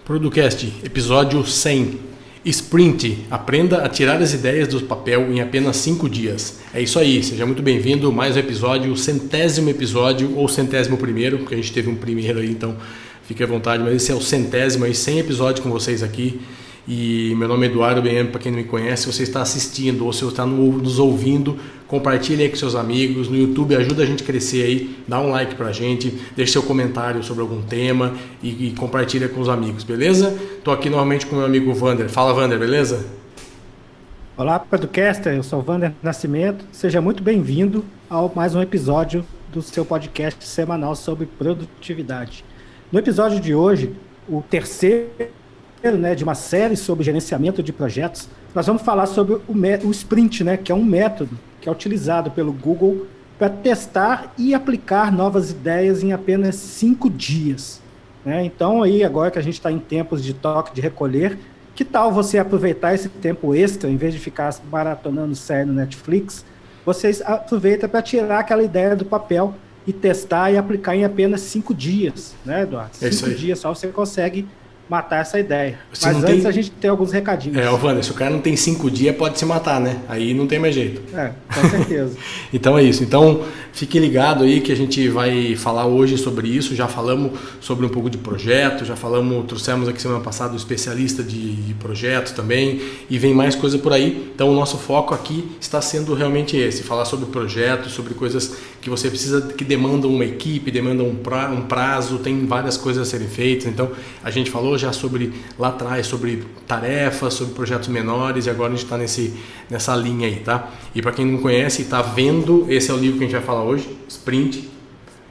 Producast, episódio 100. Sprint, aprenda a tirar as ideias do papel em apenas 5 dias. É isso aí, seja muito bem-vindo, mais um episódio, 100º episódio ou 101º, porque a gente teve um primeiro aí, então fique à vontade, mas esse é o 100º aí, 100 episódios com vocês aqui. E meu nome é Eduardo BM, para quem não me conhece, se você está assistindo ou se você está nos ouvindo, compartilhe aí com seus amigos, no YouTube ajuda a gente a crescer aí, dá um like pra gente, deixe seu comentário sobre algum tema e compartilha com os amigos, beleza? Estou aqui novamente com o meu amigo Vander. Fala, Vander, beleza? Olá, Podcaster, eu sou o Vander Nascimento, seja muito bem-vindo a mais um episódio do seu podcast semanal sobre produtividade. No episódio de hoje, o terceiro de uma série sobre gerenciamento de projetos, nós vamos falar sobre o Sprint, que é um método que é utilizado pelo Google para testar e aplicar novas ideias em apenas 5 dias. Então, aí, agora que a gente está em tempos de toque de recolher, que tal você aproveitar esse tempo extra, em vez de ficar maratonando série no Netflix, vocês aproveitam para tirar aquela ideia do papel e testar e aplicar em apenas 5 dias, né, Eduardo? 5 dias só você consegue matar essa ideia. Mas antes a gente tem alguns recadinhos. Wander, se o cara não tem 5 dias, pode se matar, né? Aí não tem mais jeito. Com certeza. Então é isso. Então fique ligado aí que a gente vai falar hoje sobre isso. Já falamos sobre um pouco de projeto, trouxemos aqui semana passada o especialista de projetos também, e vem mais coisa por aí. Então o nosso foco aqui está sendo realmente esse, falar sobre projetos, sobre coisas que você precisa, que demandam uma equipe, demandam um prazo, tem várias coisas a serem feitas. Então a gente falou já sobre lá atrás, sobre tarefas, sobre projetos menores, e agora a gente está nessa linha aí, tá? E para quem não conhece e está vendo, esse é o livro que a gente vai falar hoje, Sprint.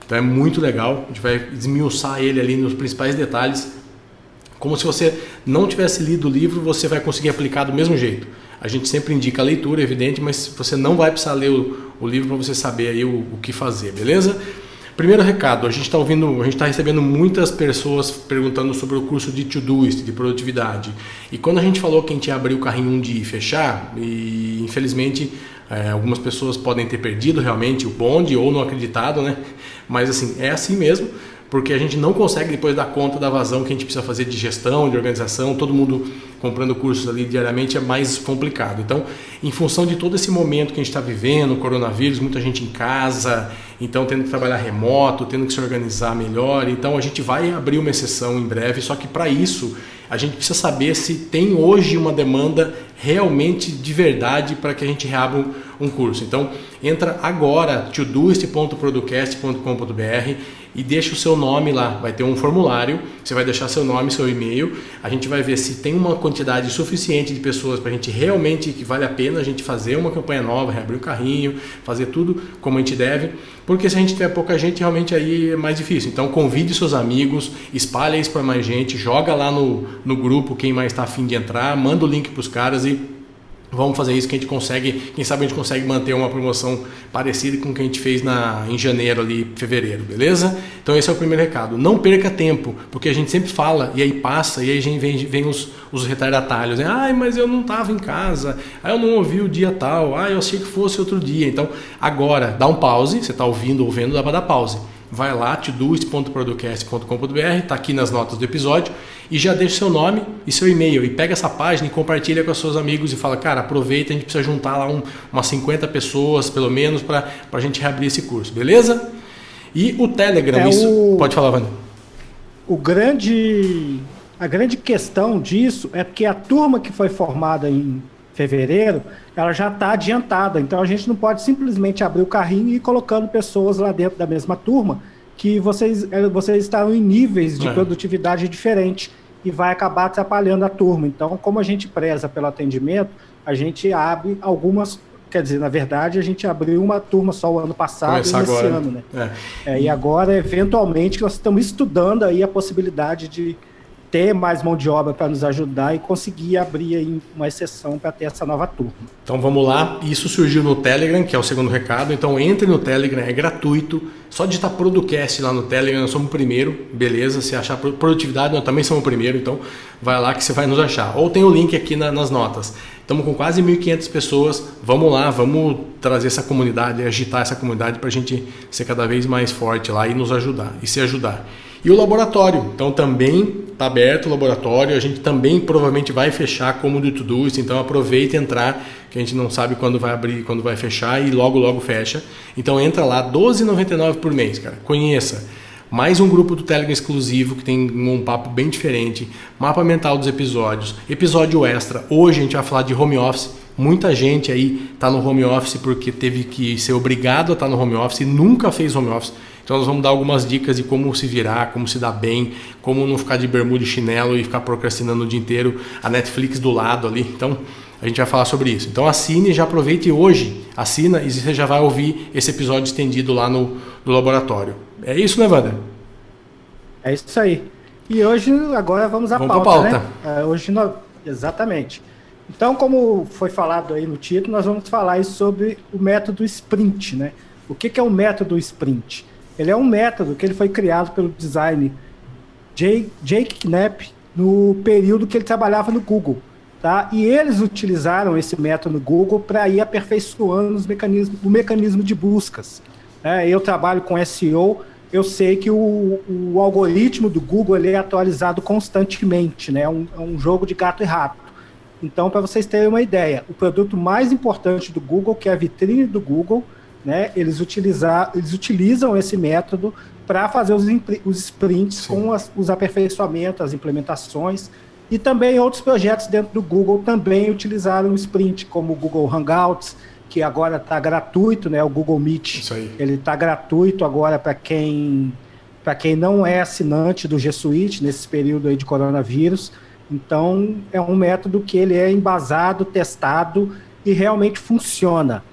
Então é muito legal, a gente vai esmiuçar ele ali nos principais detalhes. Como se você não tivesse lido o livro, você vai conseguir aplicar do mesmo jeito. A gente sempre indica a leitura, é evidente, mas você não vai precisar ler o livro para você saber aí o que fazer, beleza? Primeiro recado, a gente está recebendo muitas pessoas perguntando sobre o curso de Todoist, de produtividade. E quando a gente falou que a gente ia abrir o carrinho um dia e fechar, e infelizmente algumas pessoas podem ter perdido realmente o bonde ou não acreditado, né? Mas assim, é assim mesmo, porque a gente não consegue depois dar conta da vazão que a gente precisa fazer de gestão, de organização, todo mundo comprando cursos ali diariamente é mais complicado. Então, em função de todo esse momento que a gente está vivendo, o coronavírus, muita gente em casa, então tendo que trabalhar remoto, tendo que se organizar melhor, então a gente vai abrir uma exceção em breve, só que para isso a gente precisa saber se tem hoje uma demanda realmente de verdade para que a gente reabra um curso. Então entra agora, todoist.producast.com.br e deixa o seu nome lá, vai ter um formulário, você vai deixar seu nome, seu e-mail, a gente vai ver se tem uma quantidade suficiente de pessoas para a gente realmente, que vale a pena a gente fazer uma campanha nova, reabrir o carrinho, fazer tudo como a gente deve, porque se a gente tiver pouca gente, realmente aí é mais difícil. Então convide seus amigos, espalhe isso para mais gente, joga lá no grupo quem mais está a fim de entrar, manda o link para os caras e vamos fazer isso que a gente consegue, quem sabe a gente consegue manter uma promoção parecida com o que a gente fez em janeiro ali, fevereiro, beleza? Então esse é o primeiro recado. Não perca tempo, porque a gente sempre fala e aí passa e aí a gente vem os retardatários, né? Mas eu não estava em casa, eu não ouvi o dia tal, eu achei que fosse outro dia. Então agora dá um pause, você está ouvindo ou vendo, dá para dar pause. Vai lá, todoist.producast.com.br, está aqui nas notas do episódio, e já deixa seu nome e seu e-mail, e pega essa página e compartilha com os seus amigos e fala, cara, aproveita, a gente precisa juntar lá umas 50 pessoas, pelo menos, para a gente reabrir esse curso, beleza? E o Telegram, pode falar, Wanda. A grande questão disso é que a turma que foi formada em fevereiro, ela já está adiantada, então a gente não pode simplesmente abrir o carrinho e ir colocando pessoas lá dentro da mesma turma, que vocês estão em níveis de produtividade diferentes e vai acabar atrapalhando a turma. Então, como a gente preza pelo atendimento, a gente abre algumas, quer dizer, na verdade a gente abriu uma turma só o ano passado e esse ano, né? E agora, eventualmente, nós estamos estudando aí a possibilidade de ter mais mão de obra para nos ajudar e conseguir abrir aí uma exceção para ter essa nova turma. Então vamos lá, isso surgiu no Telegram, que é o segundo recado, então entre no Telegram, é gratuito, só digitar Producast lá no Telegram, nós somos o primeiro, beleza, se achar produtividade, nós também somos o primeiro, então vai lá que você vai nos achar, ou tem o link aqui nas notas. Estamos com quase 1.500 pessoas, vamos lá, vamos trazer essa comunidade, agitar essa comunidade para a gente ser cada vez mais forte lá e nos ajudar, e se ajudar. E o laboratório, então também está aberto o laboratório, a gente também provavelmente vai fechar como do Todoist, então aproveita e entrar, que a gente não sabe quando vai abrir, quando vai fechar e logo fecha. Então entra lá, R$12,99 por mês, cara, conheça. Mais um grupo do Telegram exclusivo que tem um papo bem diferente, mapa mental dos episódios, episódio extra. Hoje a gente vai falar de home office. Muita gente aí está no home office porque teve que ser obrigado a estar no home office e nunca fez home office. Então nós vamos dar algumas dicas de como se virar, como se dar bem, como não ficar de bermuda e chinelo e ficar procrastinando o dia inteiro, a Netflix do lado ali. Então a gente vai falar sobre isso. Então assine, já aproveite hoje, assina e você já vai ouvir esse episódio estendido lá no laboratório. É isso, né, Wander? É isso aí. E hoje, agora vamos à pauta, né? Exatamente. Então, como foi falado aí no título, nós vamos falar aí sobre o método Sprint, né? O que é o método Sprint? Ele é um método que ele foi criado pelo designer Jake Knapp no período que ele trabalhava no Google, tá? E eles utilizaram esse método no Google para ir aperfeiçoando o mecanismo de buscas. Eu trabalho com SEO, eu sei que o algoritmo do Google ele é atualizado constantemente, né? É um jogo de gato e rato. Então, para vocês terem uma ideia, o produto mais importante do Google, que é a vitrine do Google, né? Eles utilizam esse método para fazer os sprints com os aperfeiçoamentos, as implementações. E também outros projetos dentro do Google também utilizaram o sprint, como o Google Hangouts, que agora está gratuito, né? O Google Meet, ele está gratuito agora para quem não é assinante do G Suite nesse período aí de coronavírus. Então, é um método que ele é embasado, testado e realmente funciona.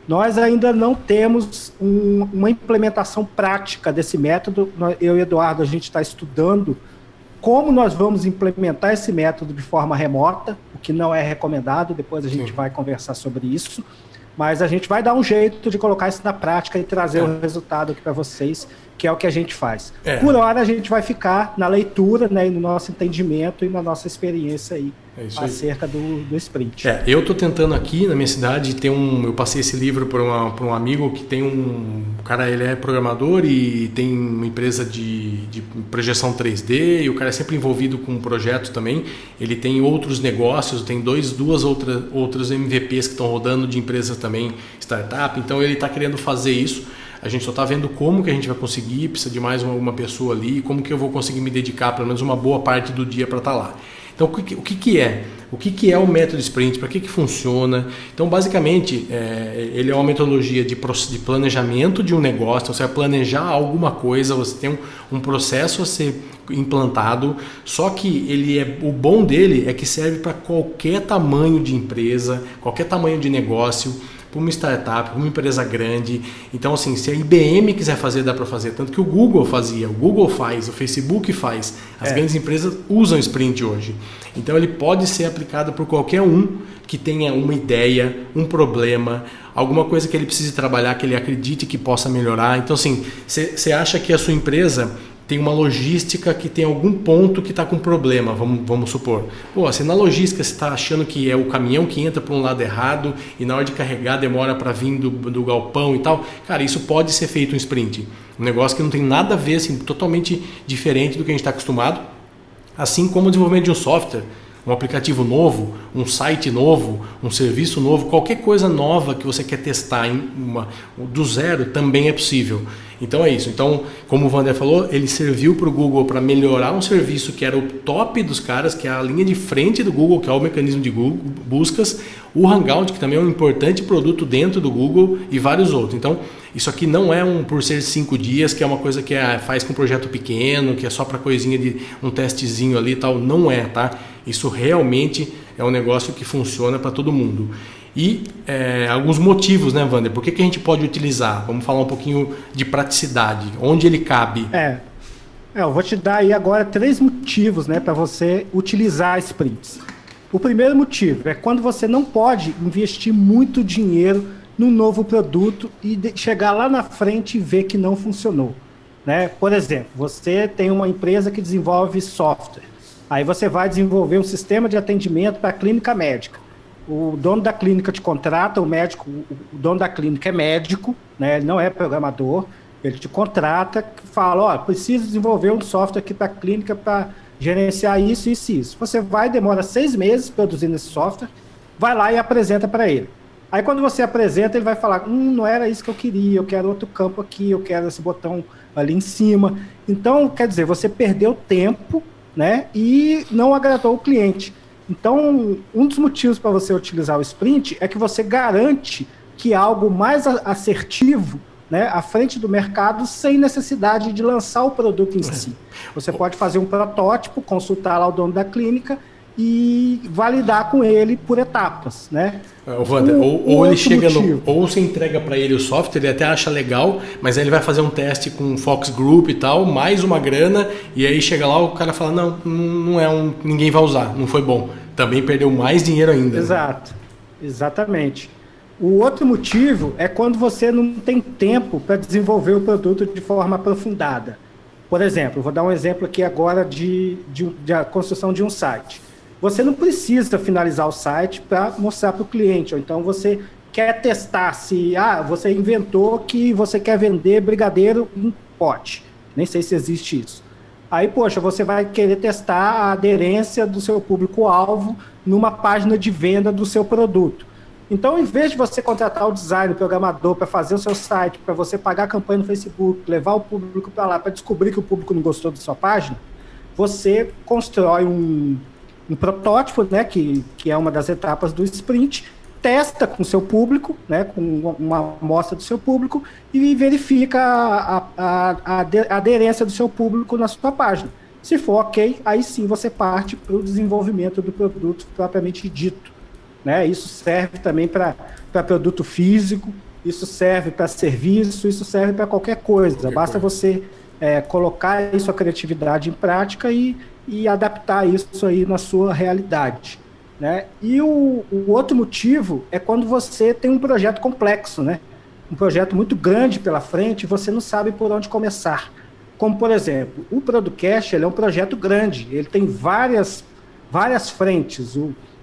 Nós ainda não temos uma implementação prática desse método. Eu e o Eduardo, a gente está estudando como nós vamos implementar esse método de forma remota, o que não é recomendado, depois a gente vai conversar sobre isso. Mas a gente vai dar um jeito de colocar isso na prática e trazer o resultado aqui para vocês, que é o que a gente faz. Por hora, a gente vai ficar na leitura, né, e no nosso entendimento e na nossa experiência aí, acerca do sprint. Eu estou tentando aqui na minha cidade, eu passei esse livro para um amigo que tem um cara, ele é programador e tem uma empresa de projeção 3D, e o cara é sempre envolvido com um projeto também. Ele tem outros negócios, tem duas outras MVPs que estão rodando de empresas também, startup, então ele está querendo fazer isso. A gente só está vendo como que a gente vai conseguir, precisa de mais uma pessoa ali, como que eu vou conseguir me dedicar pelo menos uma boa parte do dia para estar lá. Então, o que é? O que é o método Sprint? Para que funciona? Então, basicamente, ele é uma metodologia de planejamento de um negócio. Então, você vai planejar alguma coisa, você tem um processo a ser implantado, só que o bom dele é que serve para qualquer tamanho de empresa, qualquer tamanho de negócio, para uma startup, para uma empresa grande. Então, assim, se a IBM quiser fazer, dá para fazer. Tanto que o Google fazia, o Google faz, o Facebook faz. As grandes empresas usam Sprint hoje. Então, ele pode ser aplicado por qualquer um que tenha uma ideia, um problema, alguma coisa que ele precise trabalhar, que ele acredite que possa melhorar. Então, assim, você acha que a sua empresa tem uma logística que tem algum ponto que está com problema, vamos supor. Se na logística você está achando que é o caminhão que entra para um lado errado e na hora de carregar demora para vir do galpão e tal, cara, isso pode ser feito um sprint. Um negócio que não tem nada a ver, assim, totalmente diferente do que a gente está acostumado. Assim como o desenvolvimento de um software, um aplicativo novo, um site novo, um serviço novo, qualquer coisa nova que você quer testar do zero também é possível. Então é isso. Então, como o Wander falou, ele serviu para o Google para melhorar um serviço que era o top dos caras, que é a linha de frente do Google, que é o mecanismo de Google, buscas, o Hangout, que também é um importante produto dentro do Google, e vários outros. Então, isso aqui não é por ser 5 dias, que é uma coisa que faz com um projeto pequeno, que é só para coisinha de um testezinho ali e tal. Não é, tá? Isso realmente é um negócio que funciona para todo mundo. E alguns motivos, né, Wander? Por que a gente pode utilizar? Vamos falar um pouquinho de praticidade. Onde ele cabe? Eu vou te dar aí agora 3 motivos, né, para você utilizar sprints. O primeiro motivo é quando você não pode investir muito dinheiro num novo produto e chegar lá na frente e ver que não funcionou, né? Por exemplo, você tem uma empresa que desenvolve software. Aí você vai desenvolver um sistema de atendimento para a clínica médica. O dono da clínica te contrata, o dono da clínica é médico, né? Ele não é programador, Ele te contrata, fala, ó, preciso desenvolver um software aqui para a clínica para gerenciar isso, isso e isso. Você vai, demora 6 meses produzindo esse software, vai lá e apresenta para ele. Aí quando você apresenta, ele vai falar, não era isso que eu queria, eu quero outro campo aqui, eu quero esse botão ali em cima. Então, quer dizer, você perdeu tempo, né, e não agradou o cliente. Então, um dos motivos para você utilizar o sprint é que você garante que algo mais assertivo, né, à frente do mercado, sem necessidade de lançar o produto em si. Você pode fazer um protótipo, consultar lá o dono da clínica e validar com ele por etapas, né? Wander, ou ele chega ou você entrega para ele o software, ele até acha legal, mas aí ele vai fazer um teste com o Fox Group e tal, mais uma grana, e aí chega lá o cara fala, ninguém vai usar, não foi bom. Também perdeu mais dinheiro ainda. Exato, exatamente. O outro motivo é quando você não tem tempo para desenvolver o produto de forma aprofundada. Por exemplo, vou dar um exemplo aqui agora de a construção de um site. Você não precisa finalizar o site para mostrar para o cliente, ou então você quer testar se você inventou que você quer vender brigadeiro em pote. Nem sei se existe isso. Aí, poxa, você vai querer testar a aderência do seu público-alvo numa página de venda do seu produto. Então, em vez de você contratar o designer, o programador para fazer o seu site, para você pagar a campanha no Facebook, levar o público para lá, para descobrir que o público não gostou da sua página, você constrói um protótipo, né, que é uma das etapas do sprint, testa com o seu público, né, com uma amostra do seu público e verifica a aderência do seu público na sua página. Se for ok, aí sim você parte para o desenvolvimento do produto propriamente dito, né? Isso serve também para produto físico, isso serve para serviço, isso serve para qualquer coisa. Basta você colocar aí sua criatividade em prática e adaptar isso aí na sua realidade, né? E o outro motivo é quando você tem um projeto complexo, né? Um projeto muito grande pela frente e você não sabe por onde começar. Como, por exemplo, o Producast, ele é um projeto grande, ele tem várias frentes.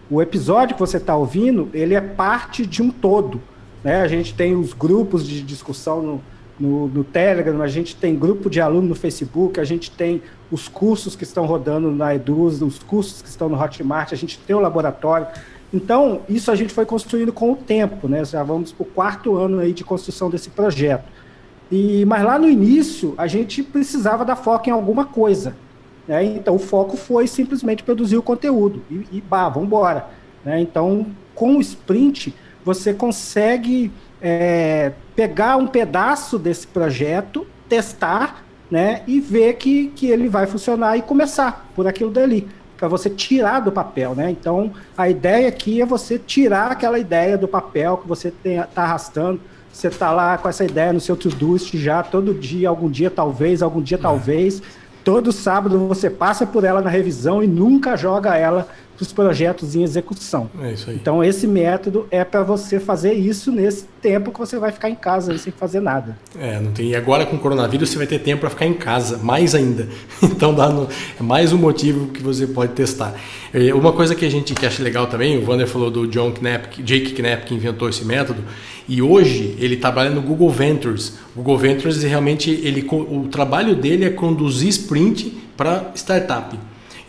O episódio que você está ouvindo, ele é parte de um todo, né? A gente tem os grupos de discussão no Telegram, a gente tem grupo de aluno no Facebook, a gente tem os cursos que estão rodando na Eduz, os cursos que estão no Hotmart, a gente tem o laboratório. Então, isso a gente foi construindo com o tempo, né? Já vamos para o 4º ano aí de construção desse projeto. Mas lá no início, a gente precisava dar foco em alguma coisa, né? Então, o foco foi simplesmente produzir o conteúdo vamos embora, né? Então, com o sprint, você consegue pegar um pedaço desse projeto, testar, né, e ver que ele vai funcionar e começar por aquilo dali, para você tirar do papel, né? Então, a ideia aqui é você tirar aquela ideia do papel que você está arrastando. Você está lá com essa ideia no seu to-doist já todo dia, algum dia talvez. Todo sábado você passa por ela na revisão e nunca joga ela para os projetos em execução. É isso aí. Então, esse método é para você fazer isso nesse tempo que você vai ficar em casa sem fazer nada. Não tem. E agora com o coronavírus você vai ter tempo para ficar em casa, mais ainda. Então é mais um motivo que você pode testar. Uma coisa que a gente que acha legal também, o Wander falou do Jake Knapp, que inventou esse método, e hoje ele trabalha no Google Ventures. O Google Ventures realmente o trabalho dele é conduzir sprint para startup.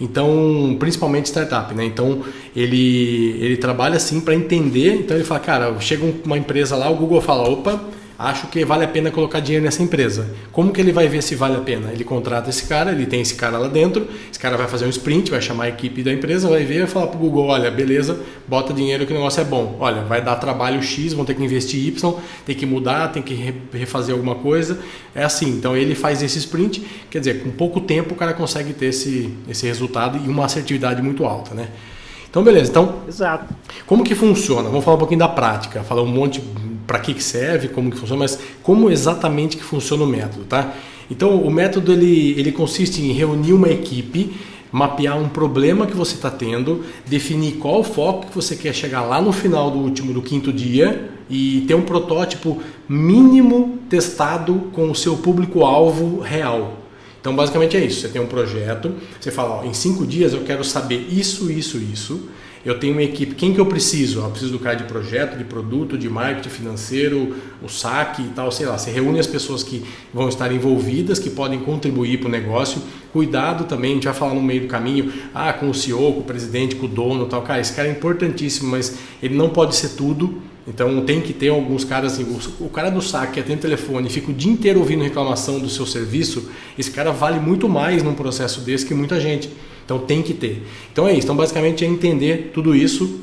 Então, principalmente startup, né? Então, ele trabalha assim para entender. Então, ele fala, cara, chega uma empresa lá, o Google fala, opa, acho que vale a pena colocar dinheiro nessa empresa. Como que ele vai ver se vale a pena? Ele contrata esse cara, ele tem esse cara lá dentro, esse cara vai fazer um sprint, vai chamar a equipe da empresa, vai ver e vai falar pro Google, olha, beleza, bota dinheiro que o negócio é bom. Olha, vai dar trabalho X, vão ter que investir Y, tem que mudar, tem que refazer alguma coisa. É assim, então ele faz esse sprint, quer dizer, com pouco tempo o cara consegue ter esse resultado e uma assertividade muito alta, né? Então, beleza. Então, exato. Como que funciona? Vamos falar um pouquinho da prática, falar um monte para que serve, como que funciona, mas como exatamente que funciona o método, tá? Então, o método ele consiste em reunir uma equipe, mapear um problema que você está tendo, definir qual o foco que você quer chegar lá no final do 5º dia e ter um protótipo mínimo testado com o seu público-alvo real. Então, basicamente é isso. Você tem um projeto, você fala, em 5 dias eu quero saber isso, eu tenho uma equipe, quem que eu preciso? Eu preciso do cara de projeto, de produto, de marketing financeiro, o saque e tal, sei lá. Você reúne as pessoas que vão estar envolvidas, que podem contribuir para o negócio. Cuidado também, a gente vai falar no meio do caminho, com o CEO, com o presidente, com o dono e tal. Cara, esse cara é importantíssimo, mas ele não pode ser tudo. Então tem que ter alguns caras assim, o cara do saque que atende o telefone e fica o dia inteiro ouvindo reclamação do seu serviço, esse cara vale muito mais num processo desse que muita gente. Então tem que ter. Então é isso. Então basicamente é entender tudo isso.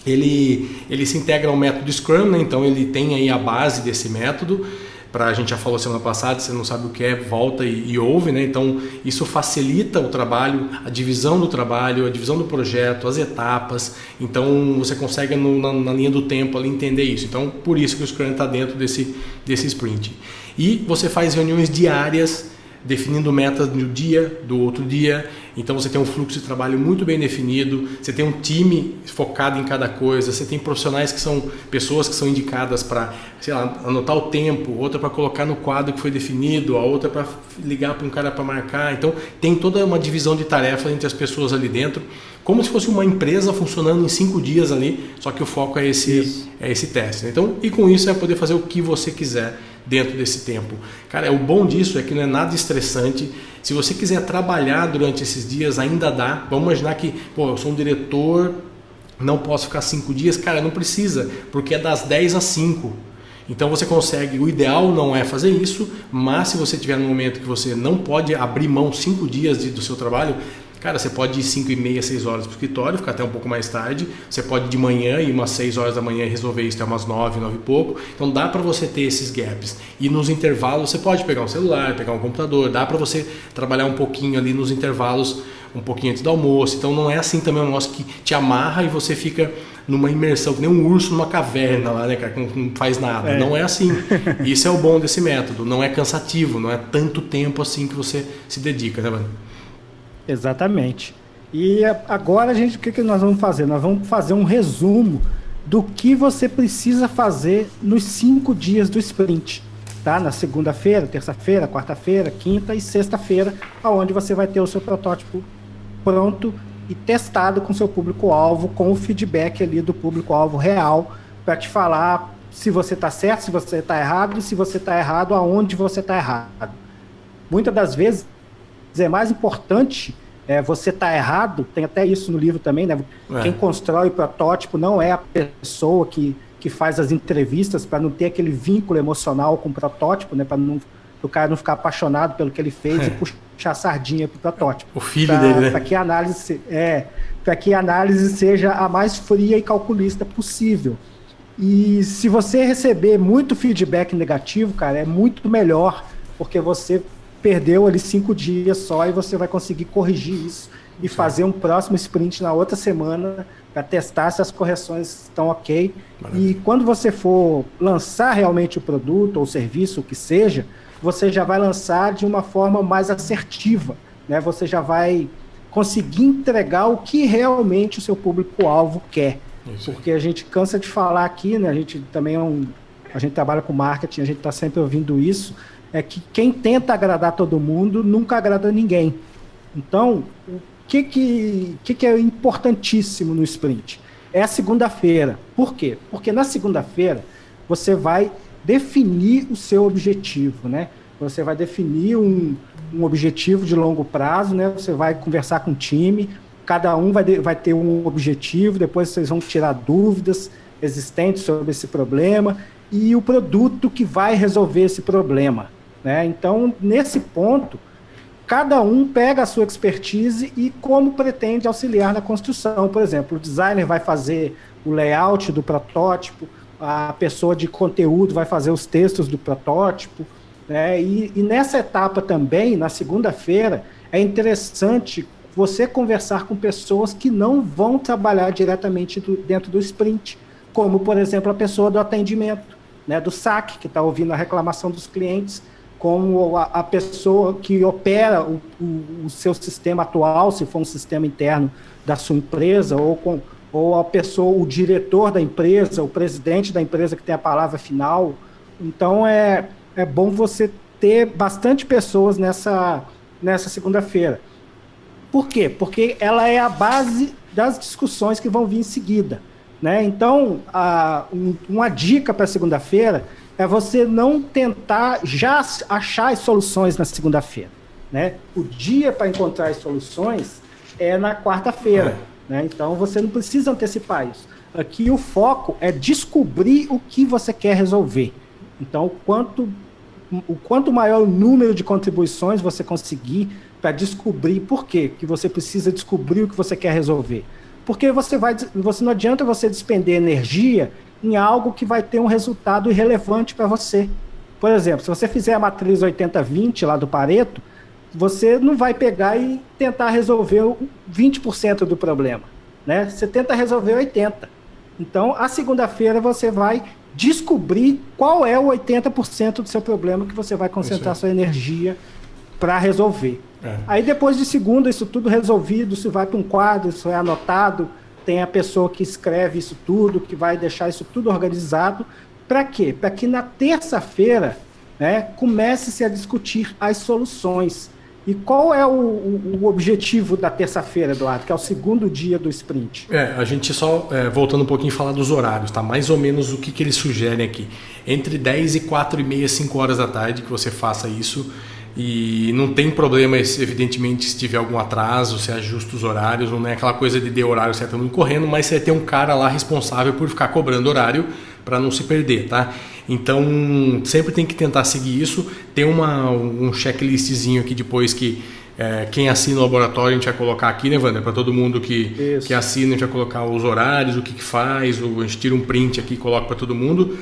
Ele se integra ao método Scrum, né? Então ele tem aí a base desse método. A gente já falou semana passada, se você não sabe o que é, volta e ouve, né? Então isso facilita o trabalho, a divisão do trabalho, a divisão do projeto, as etapas. Então você consegue na linha do tempo ali entender isso. Então por isso que o Scrum está dentro desse sprint. E você faz reuniões diárias, definindo metas do dia, do outro dia. Então você tem um fluxo de trabalho muito bem definido, você tem um time focado em cada coisa, você tem profissionais que são pessoas que são indicadas para, sei lá, anotar o tempo, outra para colocar no quadro que foi definido, a outra para ligar para um cara para marcar. Então tem toda uma divisão de tarefas entre as pessoas ali dentro, como se fosse uma empresa funcionando em 5 dias ali, só que o foco é esse teste. Então, e com isso é poder fazer o que você quiser dentro desse tempo. Cara, o bom disso é que não é nada estressante. Se você quiser trabalhar durante esses dias, ainda dá. Vamos imaginar que, eu sou um diretor, não posso ficar 5 dias. Cara, não precisa, porque é das 10 às 5. Então você consegue, o ideal não é fazer isso, mas se você tiver num momento que você não pode abrir mão 5 dias do seu trabalho, cara, você pode ir 5h30, 6 horas para o escritório, ficar até um pouco mais tarde. Você pode ir de manhã, ir umas 6 horas da manhã e resolver isso até umas 9, 9 e pouco. Então dá para você ter esses gaps. E nos intervalos você pode pegar um celular, pegar um computador. Dá para você trabalhar um pouquinho ali nos intervalos, um pouquinho antes do almoço. Então não é assim também um negócio que te amarra e você fica numa imersão, que nem um urso numa caverna lá, né, cara, que não faz nada. Não é assim. Isso é o bom desse método. Não é cansativo, não é tanto tempo assim que você se dedica, né, mano? Exatamente. E agora, o que nós vamos fazer? Nós vamos fazer um resumo do que você precisa fazer nos 5 dias do sprint, tá? Na segunda-feira, terça-feira, quarta-feira, quinta e sexta-feira, onde você vai ter o seu protótipo pronto e testado com o seu público-alvo, com o feedback ali do público-alvo real, para te falar se você está certo, se você está errado, e se você está errado, aonde você está errado. Muitas das vezes é mais importante você estar errado, tem até isso no livro também, né? Quem constrói o protótipo não é a pessoa que faz as entrevistas, para não ter aquele vínculo emocional com o protótipo, né? Para o cara não ficar apaixonado pelo que ele fez e puxar a sardinha para o protótipo. O filho dele, né? Para que a análise seja a mais fria e calculista possível. E se você receber muito feedback negativo, cara, é muito melhor, porque você perdeu ali 5 dias só e você vai conseguir corrigir isso e fazer um próximo sprint na outra semana para testar se as correções estão ok. Maravilha. E quando você for lançar realmente o produto ou o serviço, o que seja, você já vai lançar de uma forma mais assertiva, né? Você já vai conseguir entregar o que realmente o seu público-alvo quer. Porque a gente cansa de falar aqui, né? A gente também a gente trabalha com marketing, a gente está sempre ouvindo isso, é que quem tenta agradar todo mundo nunca agrada ninguém. Então, o que é importantíssimo no sprint? É a segunda-feira. Por quê? Porque na segunda-feira você vai definir o seu objetivo, né? Você vai definir um objetivo de longo prazo, né? Você vai conversar com o time, cada um vai ter um objetivo, depois vocês vão tirar dúvidas existentes sobre esse problema e o produto que vai resolver esse problema, né? Então, nesse ponto, cada um pega a sua expertise e como pretende auxiliar na construção. Por exemplo, o designer vai fazer o layout do protótipo, a pessoa de conteúdo vai fazer os textos do protótipo, né? E nessa etapa também, na segunda-feira, é interessante você conversar com pessoas que não vão trabalhar diretamente dentro do sprint, como, por exemplo, a pessoa do atendimento, né, do saque, que está ouvindo a reclamação dos clientes, como a pessoa que opera o seu sistema atual, se for um sistema interno da sua empresa, ou a pessoa, o diretor da empresa, o presidente da empresa que tem a palavra final. Então, é bom você ter bastante pessoas nessa segunda-feira. Por quê? Porque ela é a base das discussões que vão vir em seguida, né? Então, uma dica para segunda-feira é você não tentar já achar as soluções na segunda-feira, né? O dia para encontrar as soluções é na quarta-feira, né? Então, você não precisa antecipar isso. Aqui o foco é descobrir o que você quer resolver. Então, o quanto maior o número de contribuições você conseguir para descobrir por quê que você precisa descobrir o que você quer resolver. Porque você não adianta você despender energia em algo que vai ter um resultado irrelevante para você. Por exemplo, se você fizer a matriz 80-20 lá do Pareto, você não vai pegar e tentar resolver 20% do problema, né? Você tenta resolver 80%. Então, a segunda-feira você vai descobrir qual é o 80% do seu problema que você vai concentrar sua energia para resolver. Aí depois de segunda, isso tudo resolvido, isso vai para um quadro, isso é anotado, tem a pessoa que escreve isso tudo, que vai deixar isso tudo organizado. Para quê? Para que na terça-feira, né, comece-se a discutir as soluções. E qual é o objetivo da terça-feira, Eduardo, que é o segundo dia do sprint? A gente só, voltando um pouquinho, falar dos horários, tá? Mais ou menos o que eles sugerem aqui. Entre 10 e 4h30, 5 horas da tarde que você faça isso. E não tem problema, evidentemente, se tiver algum atraso, se ajusta os horários, não é aquela coisa de ter horário certo mundo correndo, mas você vai ter um cara lá responsável por ficar cobrando horário para não se perder, tá? Então, sempre tem que tentar seguir isso. Tem um checklistzinho aqui depois que quem assina o laboratório a gente vai colocar aqui, né, Wander? Para todo mundo que assina, a gente vai colocar os horários, o que faz, a gente tira um print aqui e coloca para todo mundo.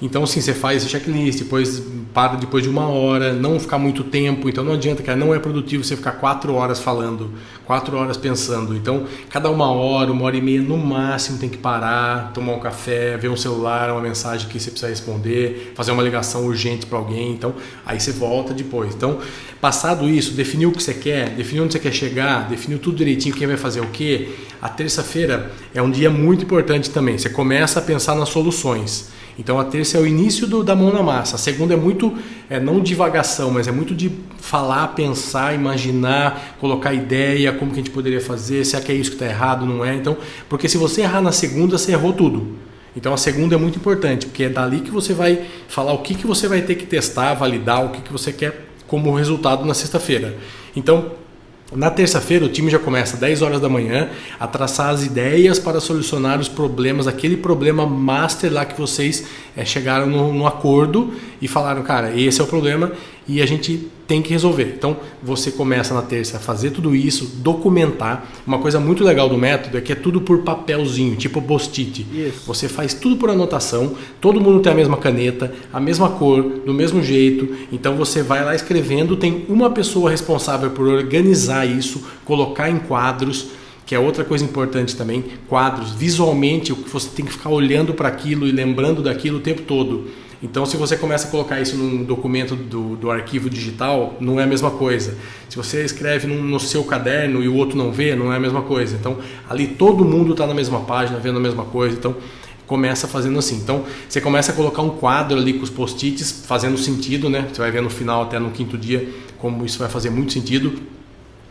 Então, assim, você faz esse checklist, depois para depois de 1 hora, não ficar muito tempo. Então, não adianta, cara, não é produtivo você ficar 4 horas falando, 4 horas pensando. Então, cada 1 hora, 1h30 no máximo tem que parar, tomar um café, ver um celular, uma mensagem que você precisa responder, fazer uma ligação urgente para alguém. Então, aí você volta depois. Então, passado isso, definiu o que você quer, definiu onde você quer chegar, definiu tudo direitinho, quem vai fazer o quê. A terça-feira é um dia muito importante também. Você começa a pensar nas soluções. Então a terça é o início da mão na massa. A segunda é muito, não divagação, mas é muito de falar, pensar, imaginar, colocar ideia, como que a gente poderia fazer, se é que é isso que está errado, não é. Então, porque se você errar na segunda, você errou tudo. Então a segunda é muito importante, porque é dali que você vai falar o que você vai ter que testar, validar, o que você quer como resultado na sexta-feira. Então, na terça-feira o time já começa às 10 horas da manhã a traçar as ideias para solucionar os problemas, aquele problema master lá que vocês chegaram no acordo e falaram, cara, esse é o problema e a gente tem que resolver. Então você começa na terça a fazer tudo isso, documentar. Uma coisa muito legal do método é que é tudo por papelzinho, tipo post-it. Você faz tudo por anotação, todo mundo tem a mesma caneta, a mesma cor, do mesmo jeito. Então você vai lá escrevendo, tem uma pessoa responsável por organizar isso, colocar em quadros, que é outra coisa importante também, quadros, visualmente, o que você tem que ficar olhando para aquilo e lembrando daquilo o tempo todo. Então, se você começa a colocar isso num documento do arquivo digital, não é a mesma coisa. Se você escreve no seu caderno e o outro não vê, não é a mesma coisa. Então, ali todo mundo está na mesma página, vendo a mesma coisa. Então, começa fazendo assim. Então, você começa a colocar um quadro ali com os post-its, fazendo sentido, né? Você vai ver no final, até no 5º dia, como isso vai fazer muito sentido.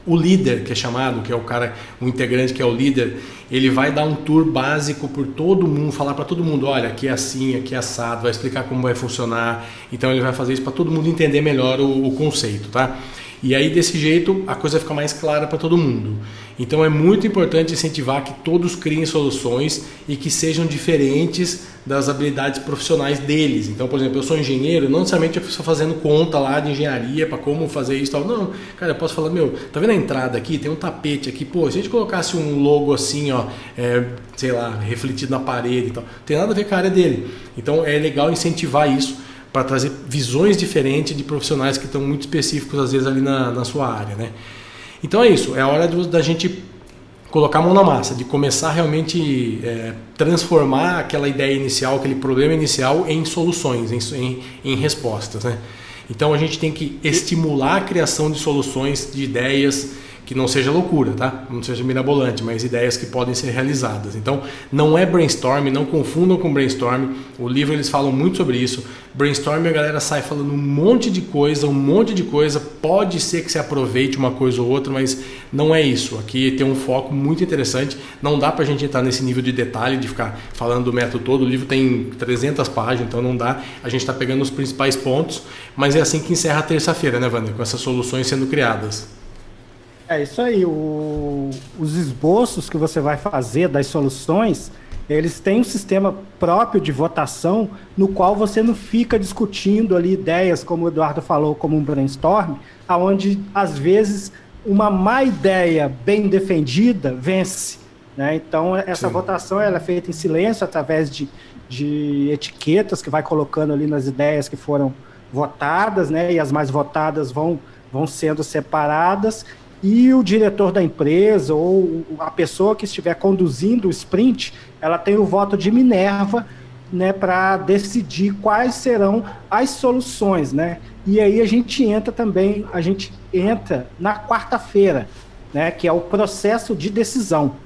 O líder, que é chamado, que é o cara, o integrante que é o líder, ele vai dar um tour básico por todo mundo, falar para todo mundo, olha, aqui é assim, aqui é assado, vai explicar como vai funcionar. Então ele vai fazer isso para todo mundo entender melhor o conceito, tá? E aí desse jeito a coisa fica mais clara para todo mundo. Então é muito importante incentivar que todos criem soluções e que sejam diferentes das habilidades profissionais deles. Então, por exemplo, eu sou engenheiro, não necessariamente eu estou fazendo conta lá de engenharia para como fazer isso e tal. Não, cara, eu posso falar, tá vendo a entrada aqui? Tem um tapete aqui, pô, se a gente colocasse um logo assim, ó, sei lá, refletido na parede e tal, não tem nada a ver com a área dele. Então é legal incentivar isso para trazer visões diferentes de profissionais que estão muito específicos às vezes ali na sua área, né? Então é isso, é a hora da gente colocar a mão na massa, de começar realmente transformar aquela ideia inicial, aquele problema inicial em soluções, em respostas, né? Então a gente tem que estimular a criação de soluções, de ideias que não seja loucura, tá? Não seja mirabolante, mas ideias que podem ser realizadas. Então, não é brainstorm, não confundam com brainstorm. O livro eles falam muito sobre isso. Brainstorm a galera sai falando um monte de coisa, pode ser que se aproveite uma coisa ou outra, mas não é isso. Aqui tem um foco muito interessante, não dá pra gente entrar nesse nível de detalhe, de ficar falando do método todo. O livro tem 300 páginas, então não dá, a gente está pegando os principais pontos, mas é assim que encerra a terça-feira, né, Wander? Com essas soluções sendo criadas. É isso aí, os esboços que você vai fazer das soluções, eles têm um sistema próprio de votação no qual você não fica discutindo ali ideias, como o Eduardo falou, como um brainstorm, onde às vezes uma má ideia bem defendida vence, né? Então essa votação ela é feita em silêncio através de etiquetas que vai colocando ali nas ideias que foram votadas, né? E as mais votadas vão sendo separadas. E o diretor da empresa ou a pessoa que estiver conduzindo o sprint, ela tem o voto de Minerva, né, para decidir quais serão as soluções, né? E aí a gente entra na quarta-feira, né, que é o processo de decisão.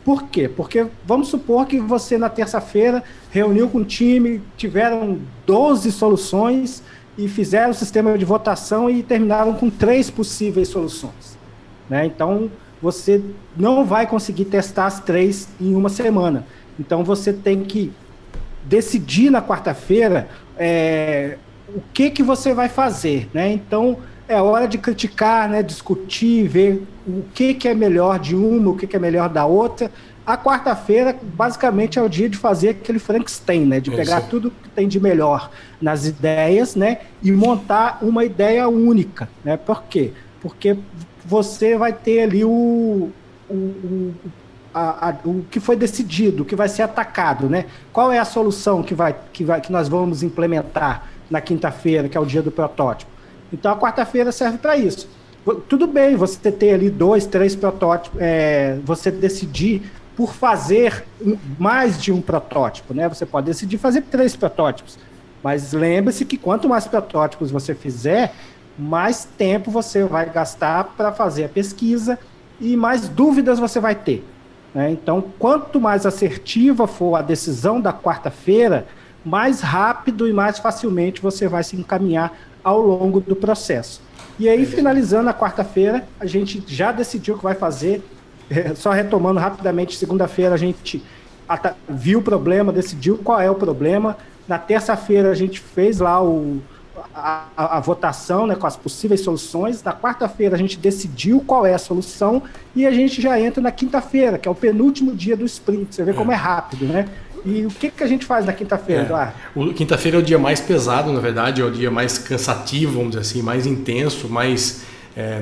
Por quê? Porque vamos supor que você na terça-feira reuniu com o time, tiveram 12 soluções e fizeram o sistema de votação e terminaram com 3 possíveis soluções. Né? Então, você não vai conseguir testar as 3 em uma semana. Então, você tem que decidir na quarta-feira o que você vai fazer. Né? Então, é hora de criticar, né? Discutir, ver o que é melhor de uma, o que é melhor da outra. A quarta-feira, basicamente, é o dia de fazer aquele Frankenstein, né? De pegar tudo que tem de melhor nas ideias, né? E montar uma ideia única. Né? Por quê? Porque você vai ter ali o que foi decidido, o que vai ser atacado, né? Qual é a solução que nós vamos implementar na quinta-feira, que é o dia do protótipo? Então, a quarta-feira serve para isso. Tudo bem você ter ali 2, 3 protótipos, você decidir por fazer mais de um protótipo, né? Você pode decidir fazer 3 protótipos, mas lembre-se que quanto mais protótipos você fizer, mais tempo você vai gastar para fazer a pesquisa e mais dúvidas você vai ter. Né? Então, quanto mais assertiva for a decisão da quarta-feira, mais rápido e mais facilmente você vai se encaminhar ao longo do processo. E aí, finalizando a quarta-feira, a gente já decidiu o que vai fazer. Só retomando rapidamente, segunda-feira a gente viu o problema, decidiu qual é o problema. Na terça-feira a gente fez lá a votação, né, com as possíveis soluções. Na quarta-feira a gente decidiu qual é a solução e a gente já entra na quinta-feira, que é o penúltimo dia do sprint. Você vê como é rápido, né? E o que a gente faz na quinta-feira, Eduardo? Quinta-feira é o dia mais pesado, na verdade, é o dia mais cansativo, vamos dizer assim, mais intenso, mais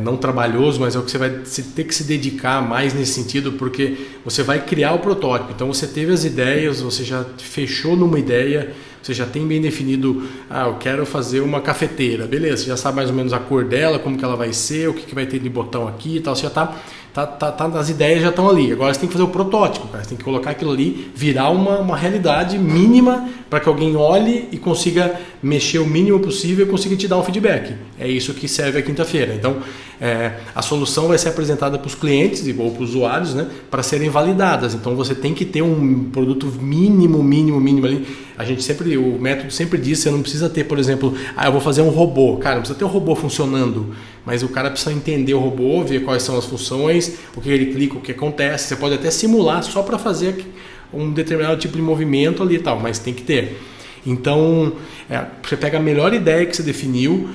não trabalhoso, mas é o que você vai ter que se dedicar mais nesse sentido, porque você vai criar o protótipo. Então você teve as ideias, você já fechou numa ideia, você já tem bem definido, eu quero fazer uma cafeteira, beleza, você já sabe mais ou menos a cor dela, como que ela vai ser, o que vai ter de botão aqui e tal, você já as ideias já estão ali. Agora você tem que fazer o protótipo, cara. Você tem que colocar aquilo ali, virar uma realidade mínima para que alguém olhe e consiga mexer o mínimo possível e consiga te dar um feedback. É isso que serve a quinta-feira. Então, a solução vai ser apresentada para os clientes ou para os usuários, né, para serem validadas. Então, você tem que ter um produto mínimo ali. O método sempre diz, você não precisa ter, por exemplo, eu vou fazer um robô. Cara, não precisa ter um robô funcionando, mas o cara precisa entender o robô, ver quais são as funções, o que ele clica, o que acontece. Você pode até simular só para fazer um determinado tipo de movimento ali e tal, mas tem que ter. Então, você pega a melhor ideia que você definiu,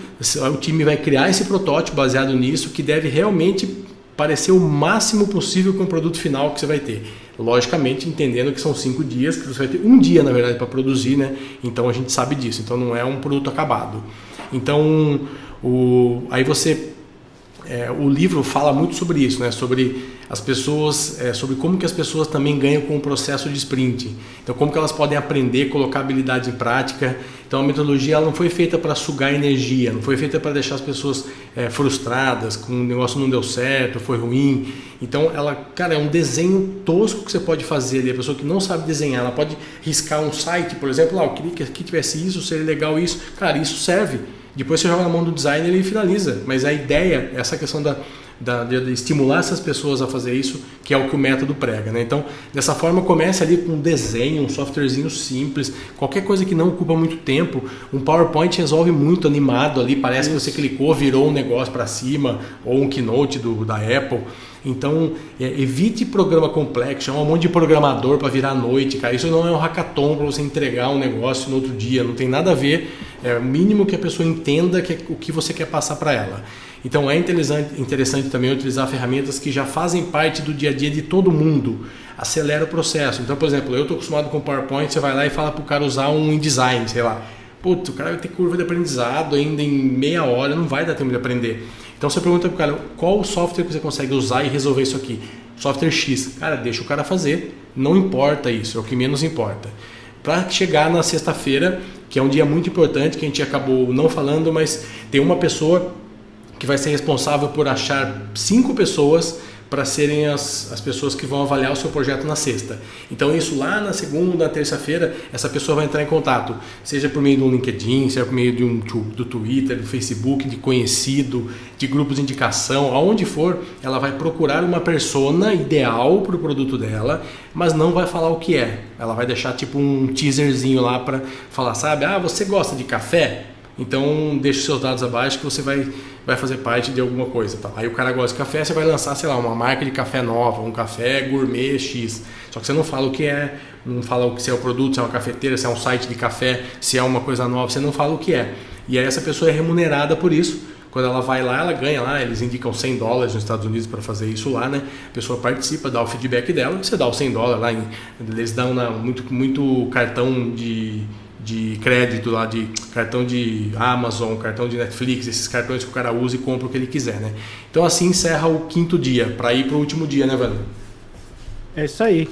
o time vai criar esse protótipo baseado nisso, que deve realmente parecer o máximo possível com o produto final que você vai ter. Logicamente, entendendo que são 5 dias, que você vai ter um dia, na verdade, para produzir, né? Então, a gente sabe disso. Então, não é um produto acabado. Então, aí você... o livro fala muito sobre isso, né? Sobre as pessoas, sobre como que as pessoas também ganham com o processo de sprint. Então, como que elas podem aprender, colocar habilidade em prática. Então, a metodologia ela não foi feita para sugar energia, não foi feita para deixar as pessoas frustradas, com o negócio não deu certo, foi ruim. Então, cara, é um desenho tosco que você pode fazer ali. A pessoa que não sabe desenhar, ela pode riscar um site, por exemplo, eu queria que aqui tivesse isso, seria legal isso. Cara, isso serve. Depois você joga na mão do designer e ele finaliza. Mas a ideia, essa questão de estimular essas pessoas a fazer isso, que é o que o método prega, né? Então, dessa forma, comece ali com um desenho, um softwarezinho simples, qualquer coisa que não ocupa muito tempo. Um PowerPoint resolve muito animado ali, parece que você clicou, virou um negócio para cima, ou um Keynote da Apple. Então, evite programa complexo, chama um monte de programador para virar à noite, cara. Isso não é um hackathon para você entregar um negócio no outro dia, não tem nada a ver. É o mínimo que a pessoa entenda o que você quer passar para ela. Então, é interessante também utilizar ferramentas que já fazem parte do dia a dia de todo mundo. Acelera o processo. Então, por exemplo, eu estou acostumado com PowerPoint, você vai lá e fala para o cara usar um InDesign, sei lá. Putz, o cara vai ter curva de aprendizado ainda em meia hora, não vai dar tempo de aprender. Então você pergunta pro cara, qual o software que você consegue usar e resolver isso aqui? Software X. Cara, deixa o cara fazer, não importa isso, é o que menos importa. Para chegar na sexta-feira, que é um dia muito importante, que a gente acabou não falando, mas tem uma pessoa que vai ser responsável por achar 5 pessoas para serem as pessoas que vão avaliar o seu projeto na sexta. Então isso lá na segunda, na terça-feira, essa pessoa vai entrar em contato, seja por meio do LinkedIn, seja por meio do Twitter, do Facebook, de conhecido, de grupos de indicação, aonde for, ela vai procurar uma persona ideal para o produto dela, mas não vai falar o que é. Ela vai deixar tipo um teaserzinho lá para falar, sabe, você gosta de café? Então deixa os seus dados abaixo que você vai fazer parte de alguma coisa, tá? Aí o cara gosta de café, você vai lançar, sei lá, uma marca de café nova, um café gourmet X. Só que você não fala o que é, não fala se é o produto, se é uma cafeteira, se é um site de café, se é uma coisa nova, você não fala o que é. E aí essa pessoa é remunerada por isso. Quando ela vai lá, ela ganha lá, eles indicam $100 nos Estados Unidos para fazer isso lá, né? A pessoa participa, dá o feedback dela, você dá os $100 lá, eles dão muito cartão de crédito lá, de cartão de Amazon, cartão de Netflix, esses cartões que o cara usa e compra o que ele quiser, né? Então assim encerra o 5º dia, para ir para o último dia, né, Wander? É isso aí.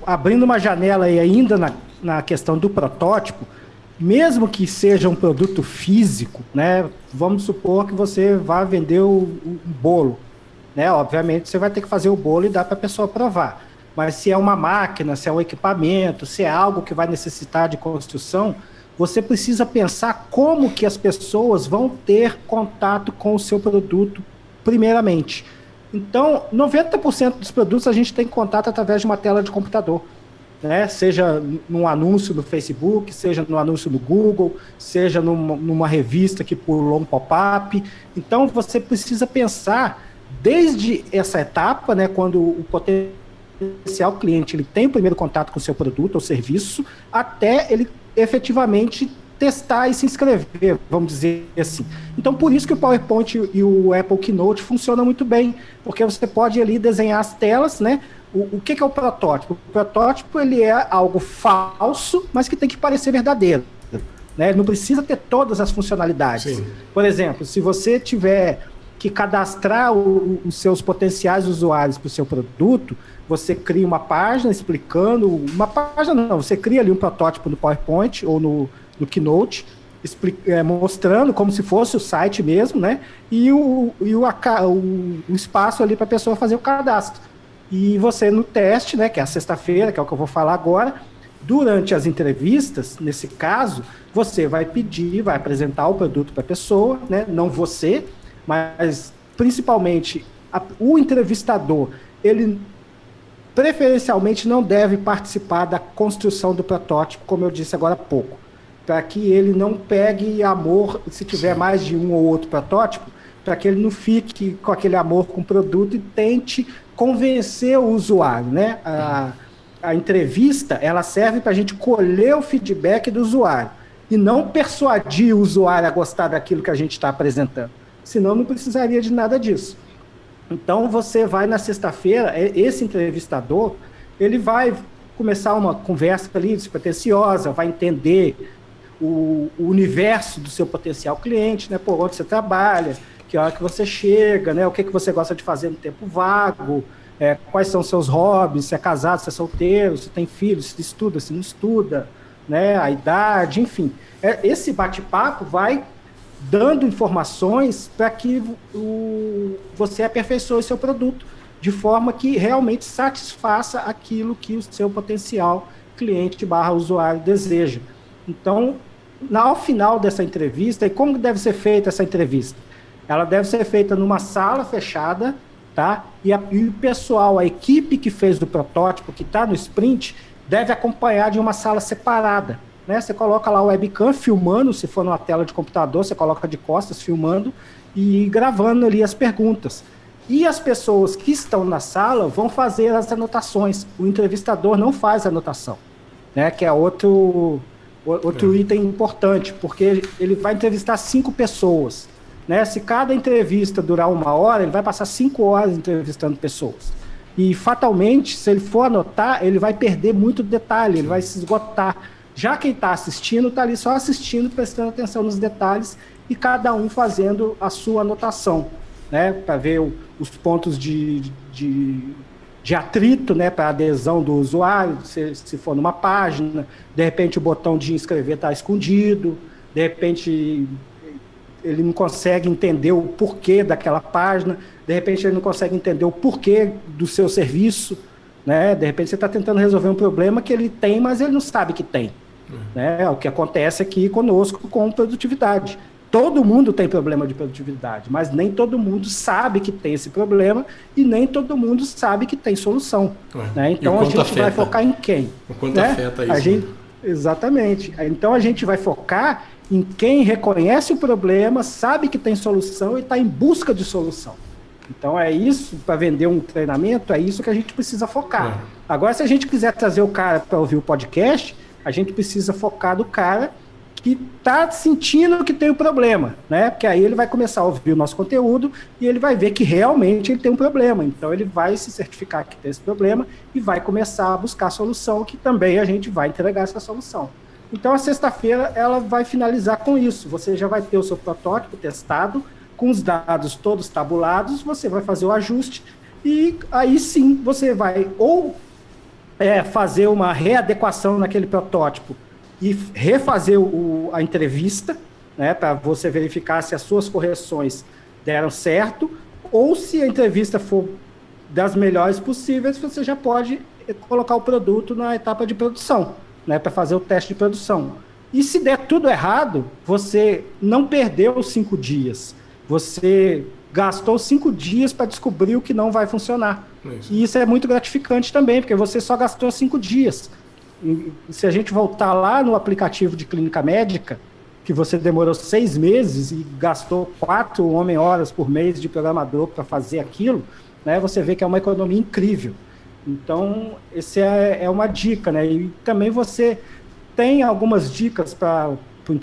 Abrindo uma janela aí ainda na questão do protótipo, mesmo que seja um produto físico, né? Vamos supor que você vá vender o bolo, né? Obviamente você vai ter que fazer o bolo e dar para a pessoa provar. Mas se é uma máquina, se é um equipamento, se é algo que vai necessitar de construção, você precisa pensar como que as pessoas vão ter contato com o seu produto primeiramente. Então, 90% dos produtos a gente tem contato através de uma tela de computador, né? Seja num anúncio no Facebook, seja no anúncio no Google, seja numa revista que pulou um pop-up. Então, você precisa pensar desde essa etapa, né, quando o potencial cliente ele tem o primeiro contato com o seu produto ou serviço, até ele efetivamente testar e se inscrever, vamos dizer assim. Então, por isso que o PowerPoint e o Apple Keynote funcionam muito bem, porque você pode ali desenhar as telas, né? O que é o protótipo? O protótipo ele é algo falso, mas que tem que parecer verdadeiro, né? Não precisa ter todas as funcionalidades. Sim. Por exemplo, se você tiver que cadastrar os seus potenciais usuários para o seu produto, você cria uma página explicando, você cria ali um protótipo no PowerPoint ou no Keynote, mostrando como se fosse o site mesmo, né? E o espaço ali para a pessoa fazer o cadastro. E você no teste, né, que é a sexta-feira, que é o que eu vou falar agora, durante as entrevistas, nesse caso, você vai apresentar o produto para a pessoa, né? Não você, mas principalmente o entrevistador, ele preferencialmente não deve participar da construção do protótipo, como eu disse agora há pouco, para que ele não pegue amor, se tiver mais de um ou outro protótipo, para que ele não fique com aquele amor com o produto e tente convencer o usuário, né? A entrevista, ela serve para a gente colher o feedback do usuário e não persuadir o usuário a gostar daquilo que a gente está apresentando. Senão não precisaria de nada disso. Então você vai na sexta-feira, esse entrevistador, ele vai começar uma conversa ali despretensiosa, vai entender o universo do seu potencial cliente, né? Por onde você trabalha, que hora que você chega, né? O que você gosta de fazer no tempo vago, quais são os seus hobbies, se é casado, se é solteiro, se tem filhos, se estuda, se não estuda, né? A idade, enfim. Esse bate-papo vai dando informações para que você aperfeiçoe o seu produto de forma que realmente satisfaça aquilo que o seu potencial cliente/usuário deseja. Então, ao final dessa entrevista, e como deve ser feita essa entrevista? ela deve ser feita numa sala fechada, tá? E o pessoal, a equipe que fez o protótipo, que está no sprint, deve acompanhar de uma sala separada, né? Você coloca lá o webcam filmando, se for numa tela de computador, você coloca de costas filmando e gravando ali as perguntas. E as pessoas que estão na sala vão fazer as anotações. O entrevistador não faz anotação, né? Que é outro item importante, porque ele vai entrevistar 5 pessoas, né? Se cada entrevista durar 1 hora, ele vai passar 5 horas entrevistando pessoas. E fatalmente, se ele for anotar, ele vai perder muito detalhe, ele vai se esgotar. Já quem está assistindo, está ali só assistindo, prestando atenção nos detalhes e cada um fazendo a sua anotação, né? Para ver os pontos de atrito, né? Para adesão do usuário, se for numa página, de repente o botão de inscrever está escondido, de repente ele não consegue entender o porquê daquela página, de repente ele não consegue entender o porquê do seu serviço, né? De repente você está tentando resolver um problema que ele tem, mas ele não sabe que tem. Né? É o que acontece aqui conosco com produtividade. Todo mundo tem problema de produtividade, mas nem todo mundo sabe que tem esse problema e nem todo mundo sabe que tem solução. Né? Então a gente vai focar em quem? O quanto afeta isso? Exatamente. Então a gente vai focar em quem reconhece o problema, sabe que tem solução e está em busca de solução. Então é isso, para vender um treinamento, é isso que a gente precisa focar. Agora, se a gente quiser trazer o cara para ouvir o podcast, a gente precisa focar no cara que está sentindo que tem o problema, né? Porque aí ele vai começar a ouvir o nosso conteúdo e ele vai ver que realmente ele tem um problema. Então ele vai se certificar que tem esse problema e vai começar a buscar a solução, que também a gente vai entregar essa solução. Então a sexta-feira ela vai finalizar com isso. Você já vai ter o seu protótipo testado, com os dados todos tabulados, você vai fazer o ajuste e aí sim você vai ou fazer uma readequação naquele protótipo e refazer a entrevista, né, para você verificar se as suas correções deram certo, ou se a entrevista for das melhores possíveis, você já pode colocar o produto na etapa de produção, né, para fazer o teste de produção. E se der tudo errado, você não perdeu os 5 dias, você gastou 5 dias para descobrir o que não vai funcionar. E isso é muito gratificante também, porque você só gastou 5 dias. E se a gente voltar lá no aplicativo de clínica médica, que você demorou 6 meses e gastou 4 homem-horas por mês de programador para fazer aquilo, né, você vê que é uma economia incrível. Então, essa é uma dica, né? E também você tem algumas dicas para o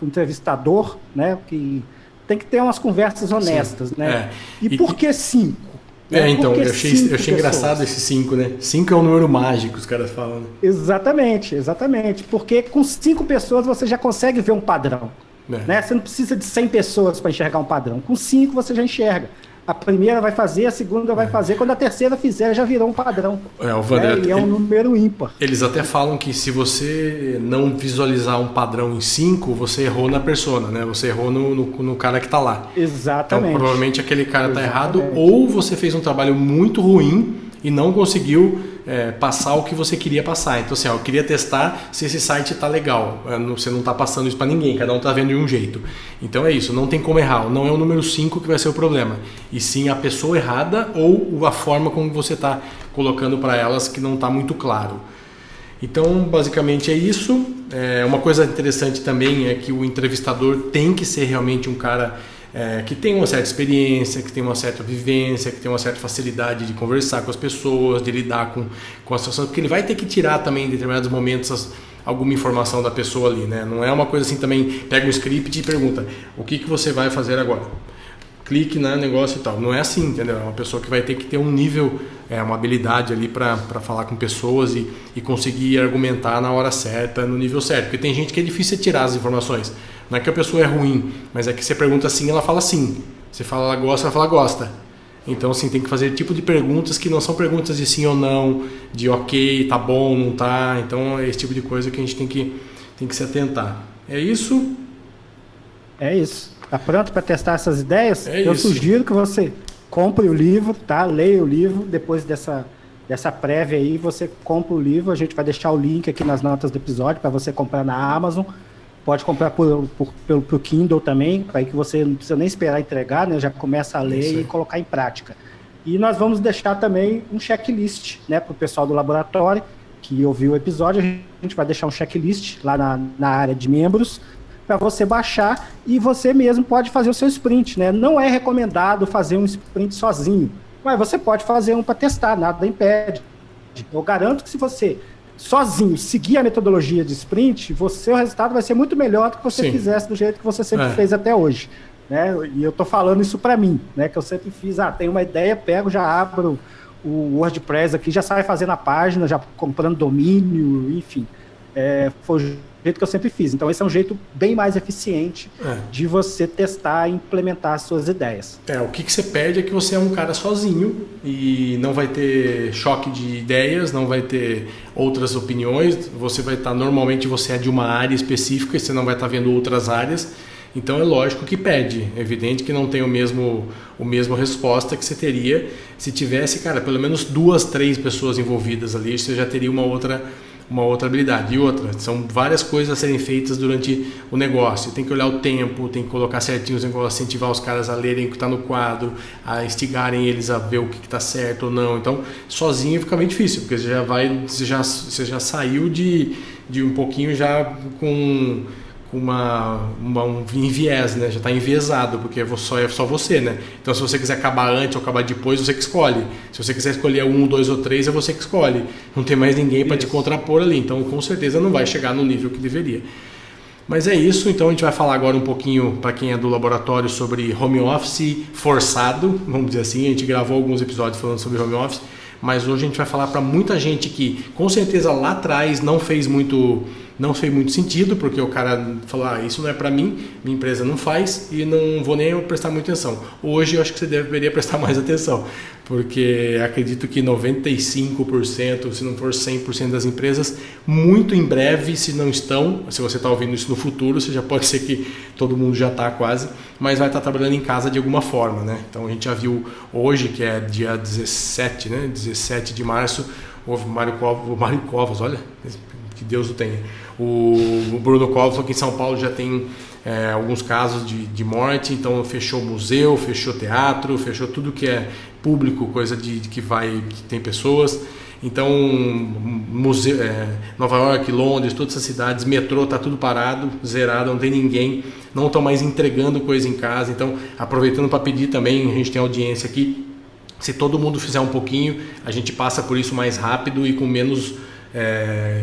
entrevistador, né? Que tem que ter umas conversas honestas, né? E por que 5? Então, eu achei engraçado esse 5, né? 5 é um número mágico, os caras falam. Né? Exatamente. Porque com 5 pessoas você já consegue ver um padrão. Né? Você não precisa de 100 pessoas para enxergar um padrão. Com 5 você já enxerga. A primeira vai fazer, a segunda vai fazer. Quando a terceira fizer, já virou um padrão. O Wander, e é um número ímpar. Eles até falam que se você não visualizar um padrão em 5, você errou na persona, né? Você errou no cara que está lá. Exatamente. Então, provavelmente aquele cara está errado, ou você fez um trabalho muito ruim e não conseguiu passar o que você queria passar. Então, assim, eu queria testar se esse site está legal. Você não está passando isso para ninguém, cada um está vendo de um jeito. Então é isso, não tem como errar. Não é o número 5 que vai ser o problema. E sim a pessoa errada ou a forma como você está colocando para elas que não está muito claro. Então, basicamente é isso. Uma coisa interessante também é que o entrevistador tem que ser realmente um cara que tem uma certa experiência, que tem uma certa vivência, que tem uma certa facilidade de conversar com as pessoas, de lidar com as situações, porque ele vai ter que tirar também em determinados momentos alguma informação da pessoa ali, né? Não é uma coisa assim também, pega um script e pergunta, o que você vai fazer agora? Clique no negócio e tal. Não é assim, entendeu? É uma pessoa que vai ter que ter um nível, uma habilidade ali para falar com pessoas e conseguir argumentar na hora certa, no nível certo. Porque tem gente que é difícil tirar as informações. Não é que a pessoa é ruim, mas é que você pergunta sim, ela fala sim. Você fala ela fala gosta. Então, assim, tem que fazer tipo de perguntas que não são perguntas de sim ou não, de ok, tá bom, não tá. Então, é esse tipo de coisa que a gente tem que se atentar. É isso? É isso. Tá pronto para testar essas ideias? Eu sugiro que você compre o livro, tá? Leia o livro. Depois dessa prévia aí, você compra o livro. A gente vai deixar o link aqui nas notas do episódio para você comprar na Amazon. pode comprar pelo Kindle também, para que você não precisa nem esperar entregar, né? Já começa a ler e colocar em prática. E nós vamos deixar também um checklist, né, para o pessoal do laboratório que ouviu o episódio. A gente vai deixar um checklist lá na área de membros para você baixar e você mesmo pode fazer o seu sprint, né? Não é recomendado fazer um sprint sozinho, mas você pode fazer um para testar, nada impede. Eu garanto que se você sozinho seguir a metodologia de sprint, o resultado vai ser muito melhor do que você fizesse do jeito que você sempre fez até hoje. Né? E eu estou falando isso para mim, né? Que eu sempre fiz, tenho uma ideia, pego, já abro o WordPress aqui, já saio fazendo a página, já comprando domínio, enfim. Foi o jeito que eu sempre fiz. Então esse é um jeito bem mais eficiente de você testar e implementar as suas ideias. O que você perde é que você é um cara sozinho e não vai ter choque de ideias, não vai ter outras opiniões, você vai estar, normalmente você é de uma área específica e você não vai estar vendo outras áreas. Então é lógico que perde, é evidente que não tem a mesma resposta que você teria se tivesse, cara, pelo menos 2, 3 pessoas envolvidas ali, você já teria uma outra habilidade. E outra, são várias coisas a serem feitas durante o negócio, tem que olhar o tempo, tem que colocar certinho os negócios, incentivar os caras a lerem o que está no quadro, a instigarem eles a ver o que está certo ou não. Então sozinho fica bem difícil, porque você já saiu de um pouquinho já com um viés, né? Já está enviesado, porque é só você, né? Então se você quiser acabar antes ou acabar depois, você que escolhe. Se você quiser escolher 1, 2 ou 3, é você que escolhe. Não tem mais ninguém para te contrapor ali, então com certeza não vai chegar no nível que deveria. Mas é isso, então a gente vai falar agora um pouquinho, para quem é do laboratório, sobre home office forçado, vamos dizer assim. A gente gravou alguns episódios falando sobre home office, mas hoje a gente vai falar para muita gente que com certeza lá atrás não fez muito sentido, porque o cara falou, isso não é para mim, minha empresa não faz e não vou nem prestar muita atenção. Hoje eu acho que você deveria prestar mais atenção, porque acredito que 95%, se não for 100% das empresas, muito em breve, se não estão, se você está ouvindo isso no futuro, já pode ser que todo mundo já está quase, mas vai estar trabalhando em casa de alguma forma, né? Então a gente já viu hoje, que é dia 17, né? 17 de março, houve o Mário Covas, olha, que Deus o tenha. O Bruno Covas falou que em São Paulo já tem alguns casos de morte, então fechou museu, fechou teatro, fechou tudo que é público, coisa que tem pessoas. Então, museu, Nova York, Londres, todas essas cidades, metrô, está tudo parado, zerado, não tem ninguém, não estão mais entregando coisa em casa. Então, aproveitando para pedir também, a gente tem audiência aqui, se todo mundo fizer um pouquinho, a gente passa por isso mais rápido e com menos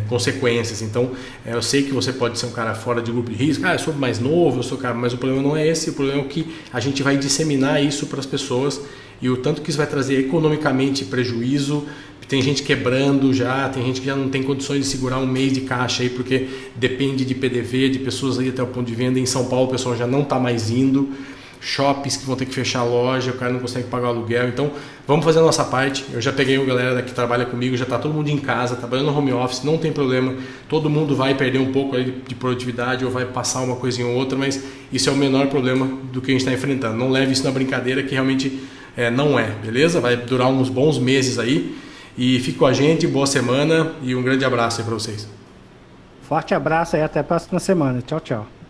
consequências. Então eu sei que você pode ser um cara fora de grupo de risco, eu sou mais novo, eu sou cara, mas o problema não é esse, o problema é que a gente vai disseminar isso para as pessoas e o tanto que isso vai trazer economicamente prejuízo. Tem gente quebrando já, tem gente que já não tem condições de segurar um mês de caixa aí, porque depende de PDV, de pessoas aí até o ponto de venda. Em São Paulo o pessoal já não está mais indo, shoppings que vão ter que fechar a loja, o cara não consegue pagar o aluguel. Então vamos fazer a nossa parte. Eu já peguei a galera que trabalha comigo, já está todo mundo em casa, trabalhando no home office, não tem problema, todo mundo vai perder um pouco aí de produtividade ou vai passar uma coisinha ou outra, mas isso é o menor problema do que a gente está enfrentando. Não leve isso na brincadeira, que realmente não é, beleza? Vai durar uns bons meses aí e fique com a gente, boa semana e um grande abraço aí para vocês. Forte abraço e até a próxima semana. Tchau, tchau.